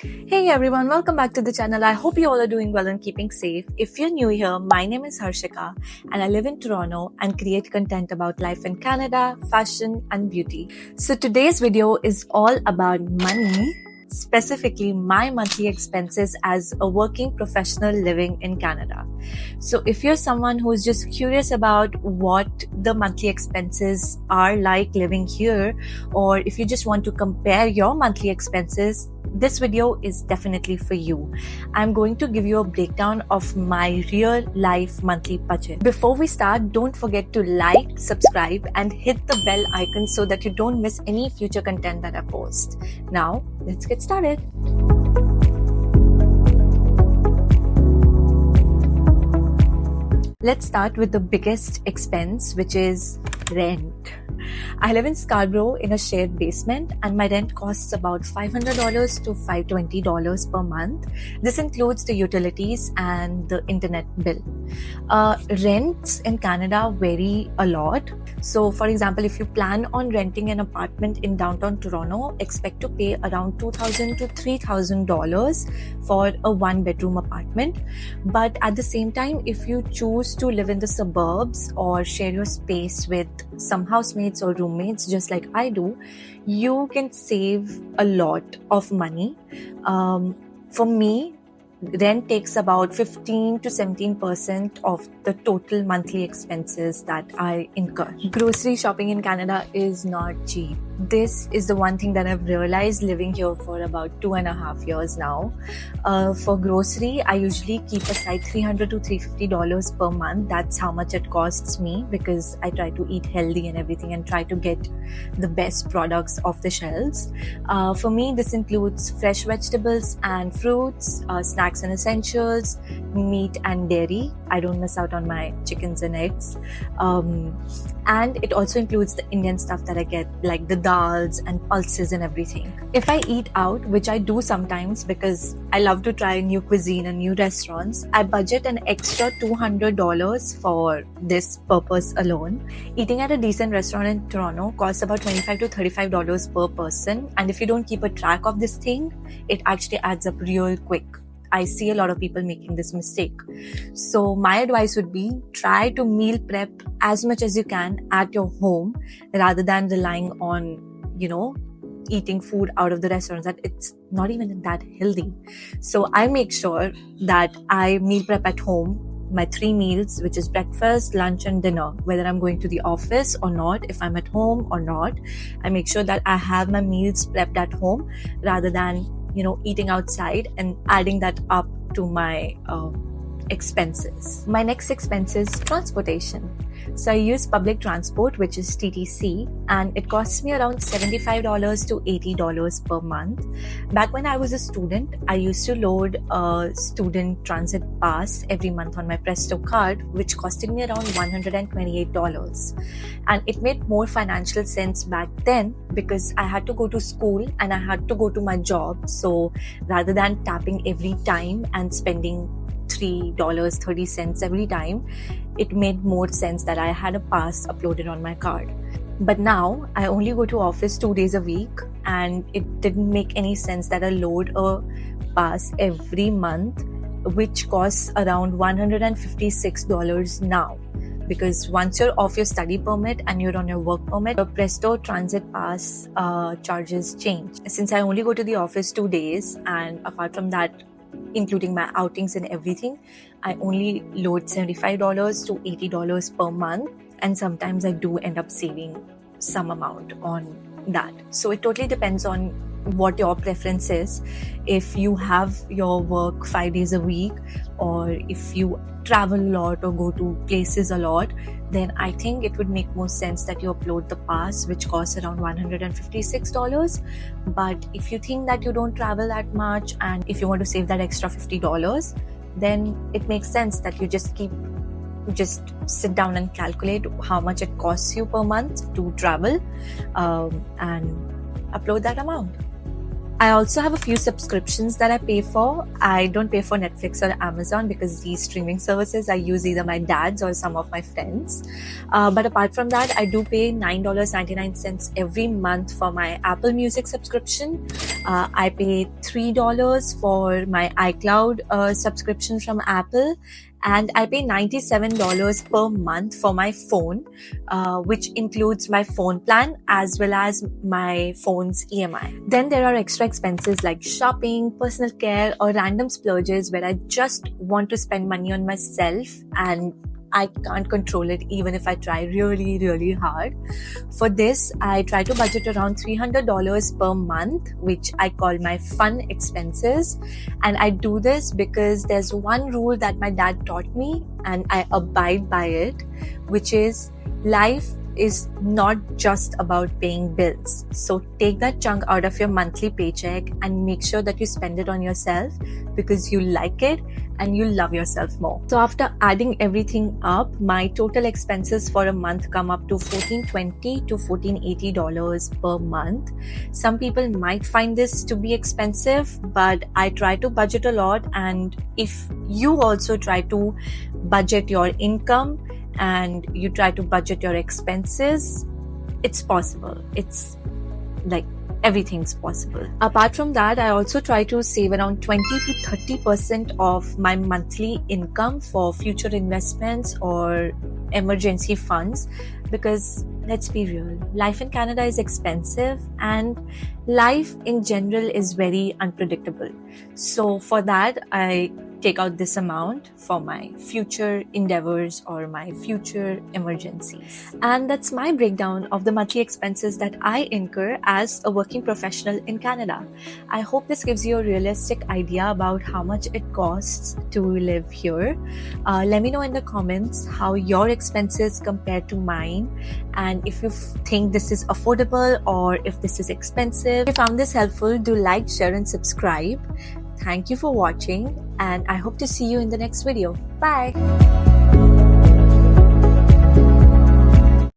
Hey everyone, welcome back to the channel. I hope you all are doing well and keeping safe. If you're new here, my name is Harshika and I live in Toronto and create content about life in Canada, fashion and beauty. So today's video is all about money, specifically my monthly expenses as a working professional living in Canada. So if you're someone who's just curious about what the monthly expenses are like living here, or if you just want to compare your monthly expenses, this video is definitely for you. I'm going to give you a breakdown of my real life monthly budget. Before we start, don't forget to like, subscribe and hit the bell icon so that you don't miss any future content that I post. Now, let's get started. Let's start with the biggest expense, which is rent. I live in Scarborough in a shared basement and my rent costs about $500 to $520 per month. This includes the utilities and the internet bill. Rents in Canada vary a lot. So for example, if you plan on renting an apartment in downtown Toronto, expect to pay around $2,000 to $3,000 for a one-bedroom apartment. But at the same time, if you choose to live in the suburbs or share your space with some housemates or roommates, just like I do, you can save a lot of money. For me, rent takes about 15 to 17% of the total monthly expenses that I incur. Grocery shopping in Canada is not cheap. This is the one thing that I've realized living here for about 2.5 years now. For grocery, I usually keep aside $300 to $350 per month. That's how much it costs me because I try to eat healthy and everything and try to get the best products off the shelves. For me, this includes fresh vegetables and fruits, snacks and essentials, meat and dairy. I don't miss out on my chickens and eggs. And it also includes the Indian stuff that I get, like the dals and pulses and everything. If I eat out, which I do sometimes because I love to try new cuisine and new restaurants, I budget an extra $200 for this purpose alone. Eating at a decent restaurant in Toronto costs about $25 to $35 per person. And if you don't keep a track of this thing, it actually adds up real quick. I see a lot of people making this mistake. So my advice would be try to meal prep as much as you can at your home rather than relying on, eating food out of the restaurants that it's not even that healthy. So I make sure that I meal prep at home my 3 meals, which is breakfast, lunch and dinner, whether I'm going to the office or not, if I'm at home or not. I make sure that I have my meals prepped at home rather than eating outside and adding that up to my expenses. My next expense is transportation. So I use public transport, which is TTC, and it costs me around $75 to $80 per month. Back when I was a student, I used to load a student transit pass every month on my Presto card, which costed me around $128. And it made more financial sense back then because I had to go to school and I had to go to my job. So rather than tapping every time and spending $3.30 every time, it made more sense that I had a pass uploaded on my card. But now I only go to office 2 days a week and it didn't make any sense that I load a pass every month, which costs around $156 now. Because once you're off your study permit and you're on your work permit, your Presto Transit Pass charges change. Since I only go to the office 2 days, and apart from that, including my outings and everything, I only load $75 to $80 per month, and sometimes I do end up saving some amount on that. So it totally depends on what your preference is. If you have your work 5 days a week, or if you travel a lot or go to places a lot, then I think it would make more sense that you upload the pass, which costs around $156. But if you think that you don't travel that much and if you want to save that extra $50, then it makes sense that you just sit down and calculate how much it costs you per month to travel and upload that amount. I also have a few subscriptions that I pay for. I don't pay for Netflix or Amazon because these streaming services I use either my dad's or some of my friends. But apart from that, I do pay $9.99 every month for my Apple Music subscription. I pay $3 for my iCloud subscription from Apple. And I pay $97 per month for my phone, which includes my phone plan as well as my phone's EMI. Then there are extra expenses like shopping, personal care, or random splurges where I just want to spend money on myself and I can't control it even if I try really, really hard. For this, I try to budget around $300 per month, which I call my fun expenses. And I do this because there's one rule that my dad taught me and I abide by it, which is life is not just about paying bills. So take that chunk out of your monthly paycheck and make sure that you spend it on yourself because you like it and you love yourself more. So after adding everything up, my total expenses for a month come up to $1,420 to $1,480 per month. Some people might find this to be expensive, but I try to budget a lot. And if you also try to budget your income and you try to budget your expenses, it's possible. It's like everything's possible. Apart from that, I also try to save around 20 to 30% of my monthly income for future investments or emergency funds, because let's be real, life in Canada is expensive and life in general is very unpredictable. So for that, I take out this amount for my future endeavors or my future emergencies. And that's my breakdown of the monthly expenses that I incur as a working professional in Canada. I hope this gives you a realistic idea about how much it costs to live here. Let me know in the comments how your expenses compare to mine, and if you think this is affordable or if this is expensive. If you found this helpful, do like, share and subscribe. Thank you for watching, and I hope to see you in the next video. Bye!